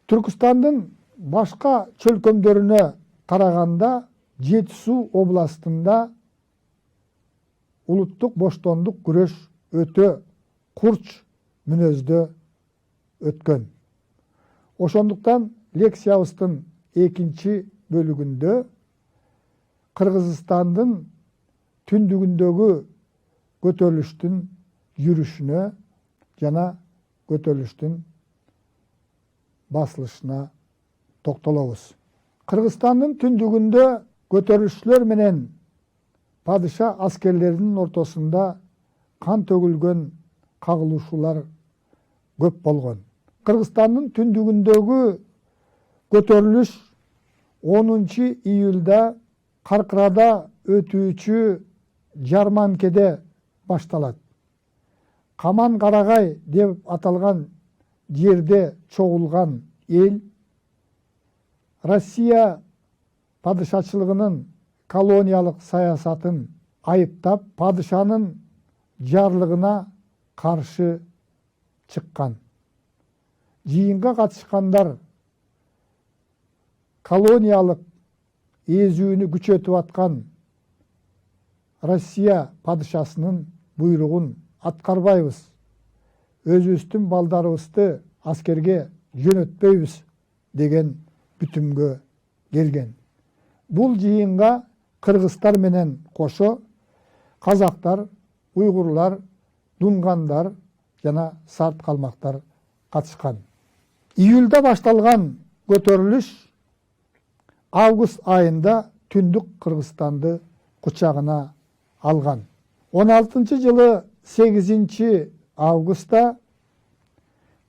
Түркістандың башқа чөлкөмдөрүнө караганда Жети Суу областында улуттук боштондук күрөш өтө курч мүнөздө өткөн. Ошондуктан лекциябыздын экинчи бөлүгүндө Кыргызстандын түндүгүндөгү көтөрүлүштүн жүрүшүнө жана көтөрүлүштүн басылышына токтолобуз. Кыргызстандын түндүгүндө көтөрүлүшчүлөр менен падыша аскерлеринин ортосунда кан төгүлгөн кагылышуулар көп болгон. Кыргызстандын түндүгүндөгү көтөрүлүш 10 июлда Каркырада өтүүчү жарманкеде башталат. Каман Карагай деп аталган жерде чогулган эл Россия падышачылыгынын колониялык саясатын айыптап, падышанын жарлыгына каршы чыккан. Жыйынга катышкандар колониялык эзүүнү күчөтүп аткан Россия падышасынын буйругун аткарбайбыз, өзүбүздүн балдарыбызды аскерге жөнөтпөйбүз деген бүтүмгө келген. Бул жыйынга кыргыздар менен кошо казактар, уйгурлар, дунгандар жана сарт калмактар катышкан. Июлда башталган көтөрүлүш август айында түндүк Кыргызстанды кучагына алган. 16-жылы 8 августта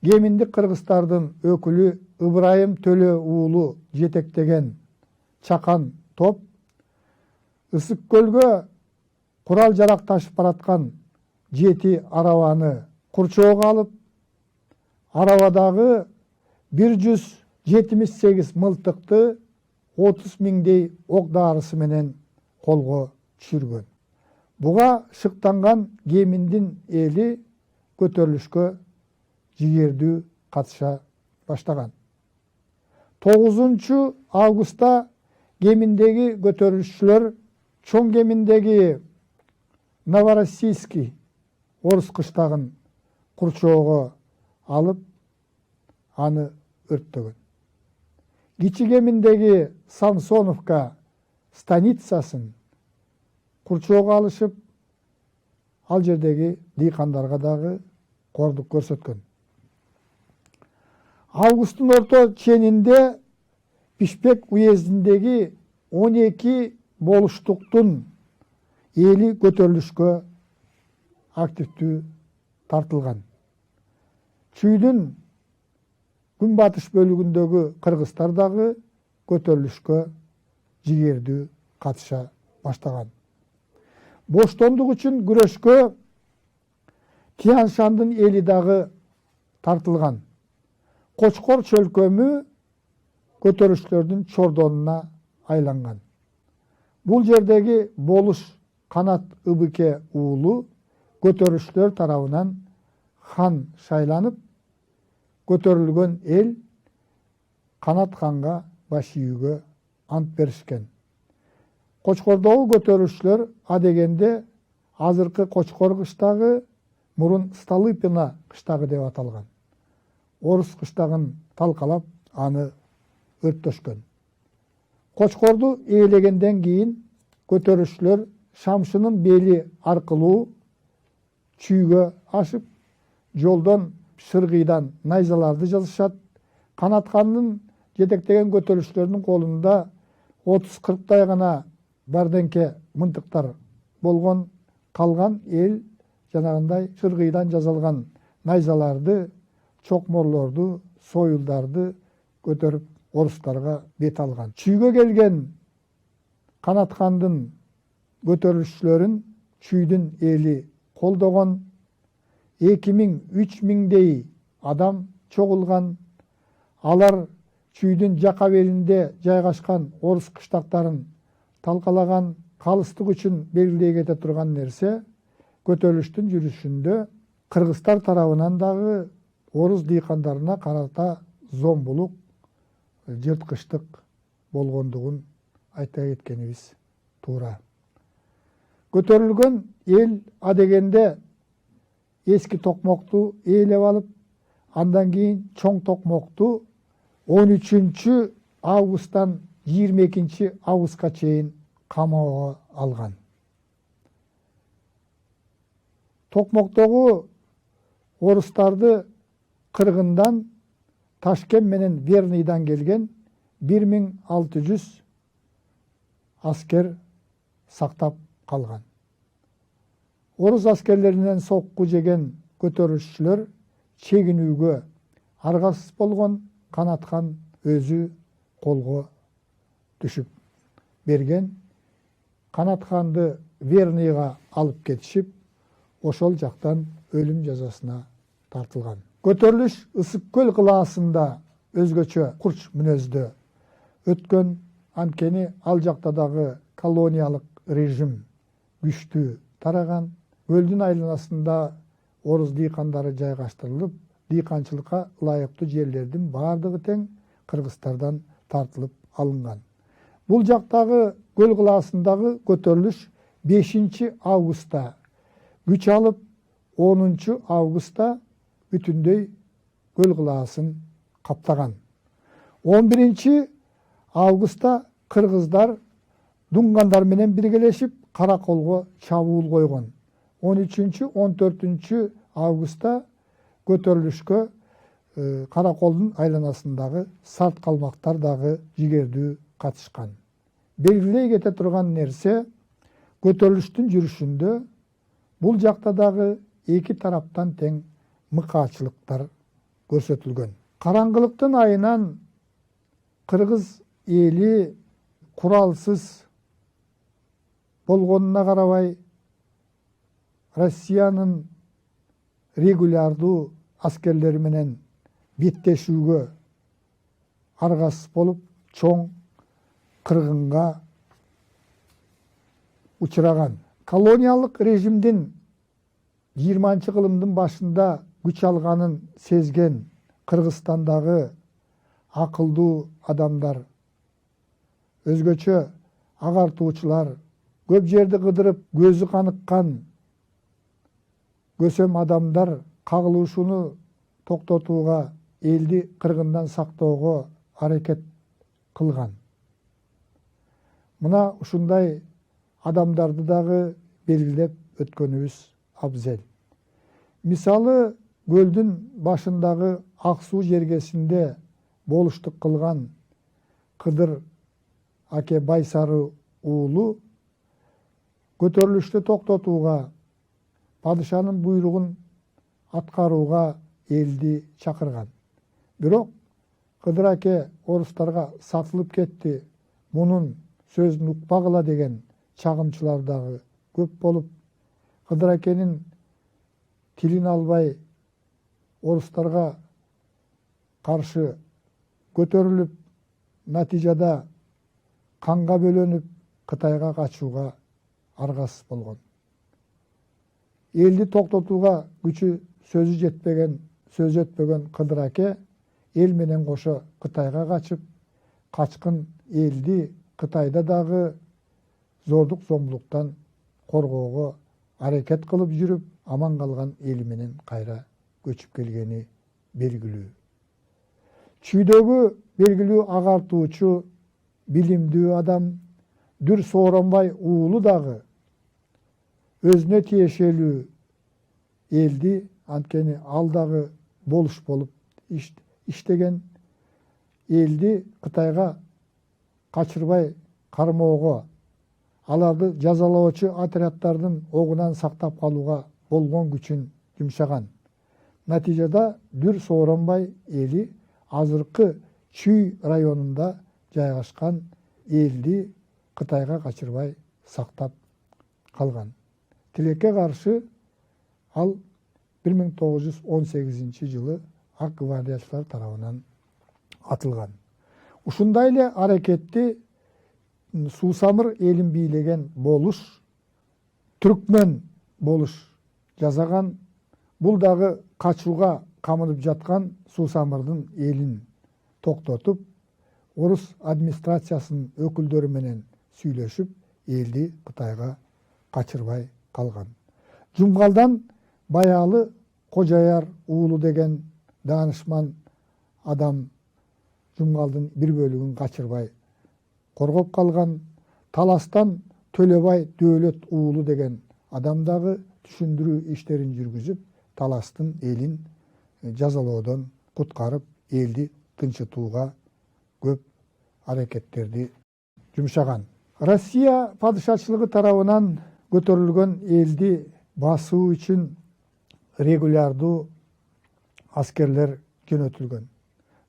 Кеминдик кыргыздардын өкүлү Ыбырайым Төлө уулу жетектеген чакан топ Ысык көлгө курал жарак ташып бараткан 7 арабаны курчоого алып, арабадагы 178 мылтыкты 30 миңдей ок дарысы менен колго түшүргөн. Буга шыктанган Кеминдин эли көтөрүлүшкө жигердүү катыша баштаган. 9 августта Кеминдеги көтөрүлүшчүлөр Чоң Кеминдеги Новороссийский орус кыштагын курчоого алып, аны өрттөгөн. Кичи Кеминдеги Самсоновка станицасын курчоого алышып, ал жердеги дыйкандарга дагы кордук көрсөткөн. Августтун орто ченинде Бишкек уездиндеги 12 болуштуктун эли көтөрүлүшкө активдүү тартылган. Чүйдүн күнбатыш бөлүгүндөгү кыргыздар дагы көтөрүлүшкө жигердүү катыша баштаган. Боштондук үчүн күрөшкө Тянь-Шандын эли дагы тартылган. Кочкор чөлкөмү көтөрүлүшчүлөрдүн чордонуна айланган. Бул жердеги болуш Канат Ыбыке уулу көтөрүлүшчүлөр тарабынан хан шайланып, көтөрүлгөн эл Канат ханга баш ийүүгө ант беришкен. Кочкордогу көтөрүлүшчүлөр адегенде азыркы Кочкор кыштагы мурун Столыпино кыштагы деп аталган. Орус кыштагын талкалап, аны өрттөшкөн. Кочкорду ээлегенден кийин көтөрүлүшчүлөр Шамшынын бели аркылуу чүйгө ашып, жолдон шыргыйдан найзаларды жазышат. Канат хандын жетектеген көтөрүлүшчүлөрдүн колунда 30-40 гана барденке мынтыктар болгон. Калган эл жанагындай шыргыйдан жазалган найзаларды, чокморлорду, сойулдарды көтөрүп орустарга бет алган. Чүйгө келген Канат хандын көтөрүлүшчүлөрүн чүйдүн эли колдогон. 2000-3 миңдей адам чогулган. Алар чүйдүн жака белинде жайгашкан орус кыштактарын талкалаган. Калыстык үчүн белгилей кете турган нерсе, көтөрүлүштүн жүрүшүндө кыргыздар тарабынан дагы орус дыйкандарына карата зомбулук жырткычтык болгондугун айта кеткенибиз туура. Көтөрүлгөн эл адегенде эски токмокту ээлеп алып, андан кийин чоң токмокту 13 августтан 22 августка чейин камоого алган. Токмоктогу орустарды Кыргындан, Ташкент менен Верныйдан келген 1600 аскер сактап калган. Орус аскерлеринен сокку жеген көтөрүлүшчүлөр чегинүүгө аргасыз болгон. Канатхан өзү колго түшүп берген. Канатханды Верныйга алып кетишип, ошол жактан өлүм жазасына тартылган. Көтөрүлүш Ысык көл кылаасында өзгөчө курч мүнөздө өткөн, анткени ал жакта дагы колониялык режим күчтүү тараган. Көлдүн айланасында орус дыйкандары жайгаштырылып, дыйканчылыкка ылайыктуу жерлердин бардыгы тең кыргыздардан тартылып алынган. Бул жактагы көл кылаасындагы көтөрүлүш 5 августта күч алып, 10 августта бүтүндөй көл кылаасын каптаган. 11 августта кыргыздар дуңгандар менен биргелешип Караколго чабуул койгон. 13-14 августта көтөрүлүшкө Караколдун айланасындагы сарт калмактар дагы жигердүү катышкан. Белгилей кете турган нерсе, көтөрүлүштүн жүрүшүндө бул жакта дагы эки тараптан тең мыкаачылыктар көрсөтүлгөн. Караңгылыктын айынан кыргыз эли куралсыз болгонуна карабай, Россиянын регулярдуу аскерлери менен беттешүүгө аргасыз болуп, чоң кыргынга учураган. Колониялык режимдин 20-кылымдын башында күч алганын сезген Кыргызстандагы акылдуу адамдар, өзгөчө агартуучулар, көп жерди кыдырып көзү каныккан көсөм адамдар кагылышууну токтотууга, элди кыргындан сактоого аракет кылган. Мына ушундай адамдарды дагы белгилеп өткөнүбүз абзел. Мисалы, көлдүн башындагы Ак суу жергесинде болуштук кылган Кыдыр аке Байсары уулу көтөрүлүштү токтотууга, падышанын буйругун аткарууга элди чакырган. Бирок Кыдыр аке орустарга сатылып кетти, мунун сөзүн укпагыла деген чагымчылар дагы көп болуп, Кыдыр акенин тилин албай орустарга каршы көтөрүлүп, натыйжада канга бөлөнүп, Кытайга качууга аргасыз болгон. Элди токтотууга күчү сөзү өтпөгөн Кыдыр аке эл менен кошо Кытайга качып, качкын элди Кытайда дагы зордук зомбулуктан коргоого аракет кылып жүрүп, аман калган эли менен кайра көчүп келгени белгилүү. Чүйдөгү белгилүү агартуучу, билимдүү адам Дүр Сооронбай уулу дагы өзүнө тиешелүү элди, анткени ал дагы болуш болуп иштеген элди Кытайга качырбай кармоого, аларды жазалоочу отряддардын огунан сактап калууга болгон күчүн жумшаган. Натыйжада Дүр Сооронбай эли азыркы Чүй районунда жайгашкан элди Кытайга качырбай сактап калган. Тилекке каршы ал 1918 жылы ак гвардиячылар тарабынан атылган. Ушундай эле аракетти Суусамыр элин бийлеген болуш, түркмөн болуш жасаган. Бул дагы качууга камынып жаткан Суусамырдын элин токтотуп, орус администрациясынын өкүлдөрү менен сүйлөшүп, элди Кытайга качырбай калган. Жумгалдан Баялы Кожаяр уулу деген даанышман адам Жумгалдын бир бөлүгүн качырбай коргоп калган. Таластан Төлөбай Дөөлөт уулу деген адам дагы түшүндүрүү иштерин жүргүзүп, Таластын элин жазалоодон куткарып, элди тынчытууга көп аракеттерди жумшаган. Россия падышачылыгы тарабынан көтөрүлгөн элди басуу үчүн регулярдуу аскерлер жөнөтүлгөн.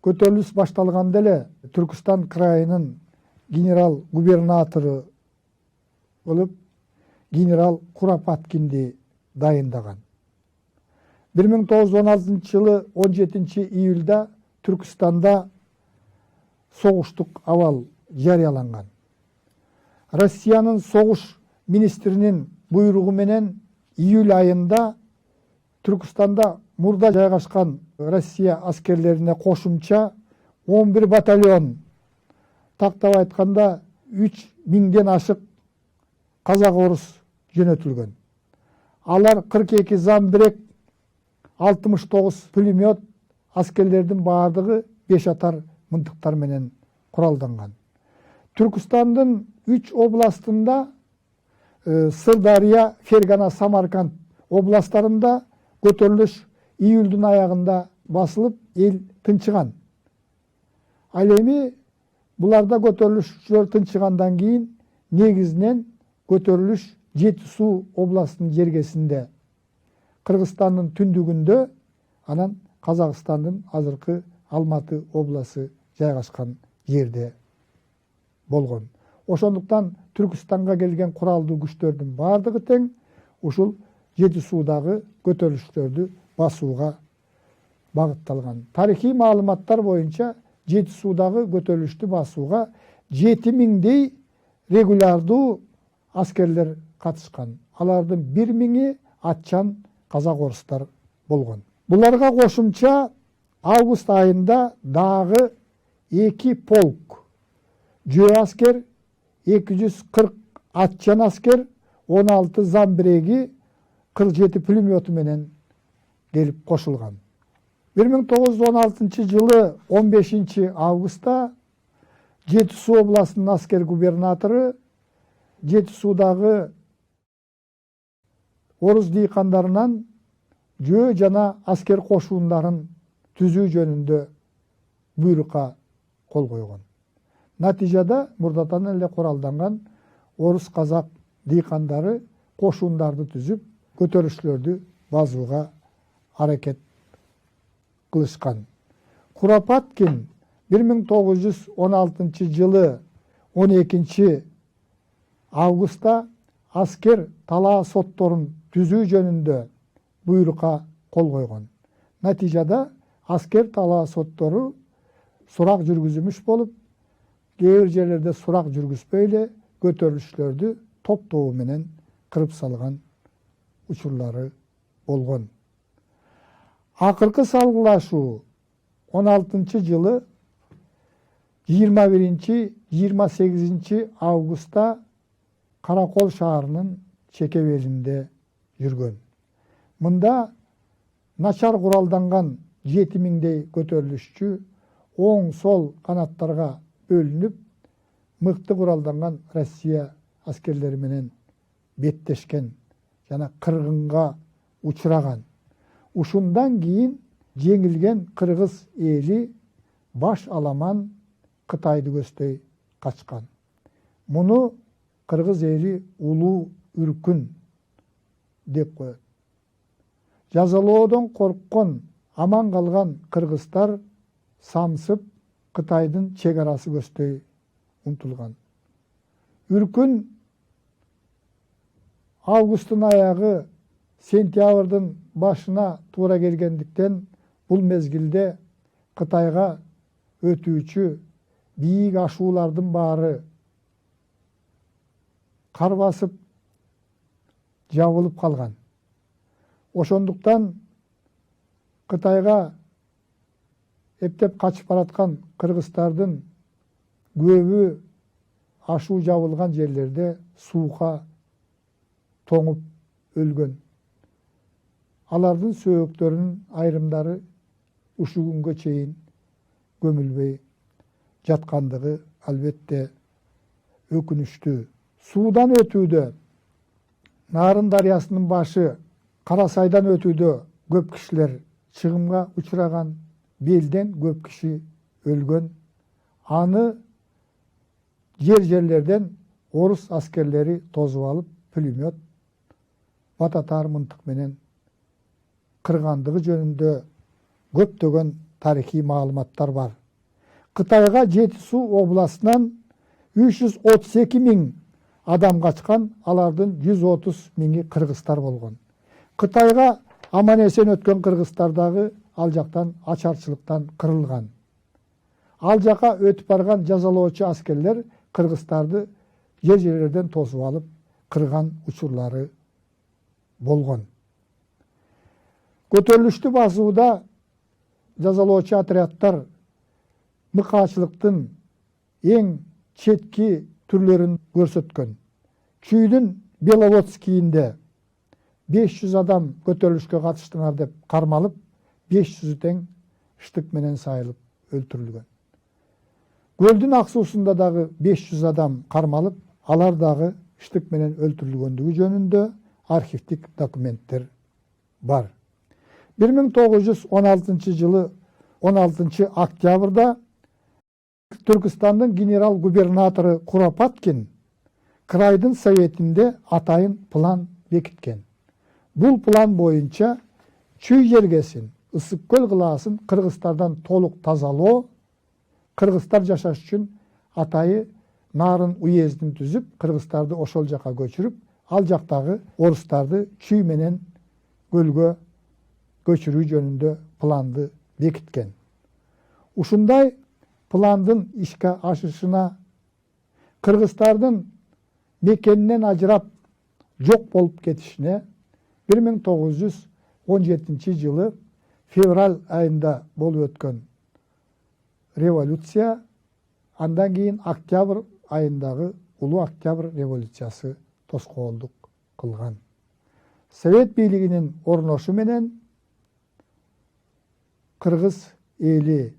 Көтөрүлүш башталганда эле Түркістан крайынын генерал губернатору болуп генерал Куропаткинди дайындаган. 1916 жылы 17 июлда Түркістанда согуштук абал жарыяланган. Россиянын согуш министринин буйругу менен июль айында Түркістанда мурда жайгашкан Россия аскерлерине кошумча 11 батальон, тактап айтканда 3000ден ашык казак орус жөнөтүлгөн. Алар 42 замбирек, 69 пулемет, аскерлердин баардыгы 5 атар мынтыктар менен куралданган. Түркістандын 3 областында, Сырдария, Фергана, Самарканд областтарында көтөрүлүш июлдун аягында басылып, эл тынчыган. Ал эми буларда көтөрүлүшчүлөр тынчыгандан кийин негизинен көтөрүлүш Жети Суу областынын жергесинде, Кыргызстандын түндүгүндө, анан Казакстандын азыркы Алматы обласы жайгашкан жерде болгон. Ошондуктан Түркістанга келген куралдуу күчтөрдүн баардыгы тең ушул Жети Суудагы көтөрүлүштөрдү басууга багытталган. Тарыхый маалыматтар боюнча Жети Суудагы көтөрүлүштү басууга 7000дей регулярдуу аскерлер катышкан. Алардын 1000-и атчан казак орустар болгон. Буларга кошумча август айында дагы 2 полк, жөө аскер, 240 атчан аскер, 16 замбиреги, 47 пулемету менен келип кошулган. 1916 жылы 15 августта Жети Суу областынын аскер губернатору Жети Суудагы орус дыйкандарынан жөө жана аскер кошуундарын түзүү жөнүндө буйрукка кол койгон. Натыйжада мурдатан эле куралданган орус казак дыйкандары кошуундарды түзүп, көтөрүшлөрдү базууга аракет кылышкан. Куропаткин 1916 жылы 12 августта аскер талаа сотторун түзүү жөнүндө буйрукка кол койгон. Натыйжада аскер талаа соттору сурак жүргүзүлмүш болуп, кээ бир жерлерде сурак жүргүзбөй эле көтөрүлүшлөрдү топтоо менен кырып салган учурлары болгон. Акыркы салгылашуу 16 жылы 21-28 августта Каракол шаарынын чекебелинде жүргөн. Мында начар куралданган 7000дей көтөрүлүшчү оң сол канаттарга бөлүнүп, мыкты куралданган Россия аскерлери менен беттешкен жана кыргынга учураган. Ушундан кийин жеңилген кыргыз эли баш аламан Кытайды көздөй качкан. Муну кыргыз эли улуу үркүн деп коет. Жазалоодон корккон аман калган кыргыздар самсып Кытайдын чек арасы көздөй умтулган. Үркүн августтун аягы сентябрдын башына туура келгендиктен бул мезгилде Кытайга өтүүчү бийик ашуулардын баары кар басып жабылып калган. Ошондуктан Кытайга эптеп качып бараткан кыргыздардын көбү ашуу жабылган жерлерде сууга тоңуп өлгөн. Алардын сөөктөрүнүн айрымдары ушул күнгө чейин көмүлбөй жаткандыгы албетте өкүнүчтүү. Суудан өтүүдө, Нарын дарыясынын башы Карасайдан өтүүдө көп кишилер чыгымга учураган, белден көп киши өлгөн. Аны жерлерден орус аскерлери тосуп алып, пулемет, бататар мынтык менен кыргандыгы жөнүндө көптөгөн тарыхый маалыматтар бар. Кытайга Жети Суу областынан 332 000 адам качкан, алардын 130 000-и кыргыздар болгон. Кытайга аман-эсен өткөн кыргыздар дагы ал жактан ачарчылыктан кырылган. Ал жака өтүп барган жазалоочу аскерлер кыргыздарды жерлерден тосуп алып кырган учурлары болгон. Көтөрүлүштү басууда жазалоочу отрядтар мыкаачылыктын эң четки түрлөрүн көрсөткөн. Күйдүн Беловодскийинде 500 адам көтөрүлүшкө катыштыңар деп кармалып, 500 тең штык менен сайылып өлтүрүлгөн. Көлдүн ак суусунда дагы 500 адам кармалып, алар дагы штык менен өлтүрүлгөндүгү жөнүндө архивдик документтер бар. 1916 жылы 16 октябрда Түркістандың генерал-губернаторы Куропаткин крайдын советинде атайын план бекиткен. Бул план боюнча Чүй жергесин, Ысык көл кылаасын кыргыздардан толук тазалоо, кыргыздар жашаш үчүн атайы Нарын уездин түзүп, кыргыздарды ошол жака көчүрүп, ал жактагы орустарды Чүй менен көлгө көчүрүү жөнүндө планды бекиткен. Ушундай пландын ишке ашышына, кыргыздардын мекенинен ажырап жок болуп кетишине 1917 жылы февраль айында болуп өткөн революция, андан кийин октябрь айындагы Улуу Октябрь революциясы тоскоолдук кылган. Совет бийлигинин орношу менен кыргыз эли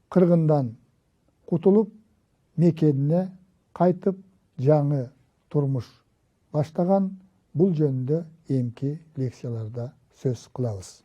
кыргындан кутулуп, мекенине кайтып, жаңы турмуш баштаган. Бул жөнүндө эмки лекцияларда сөз кылабыз.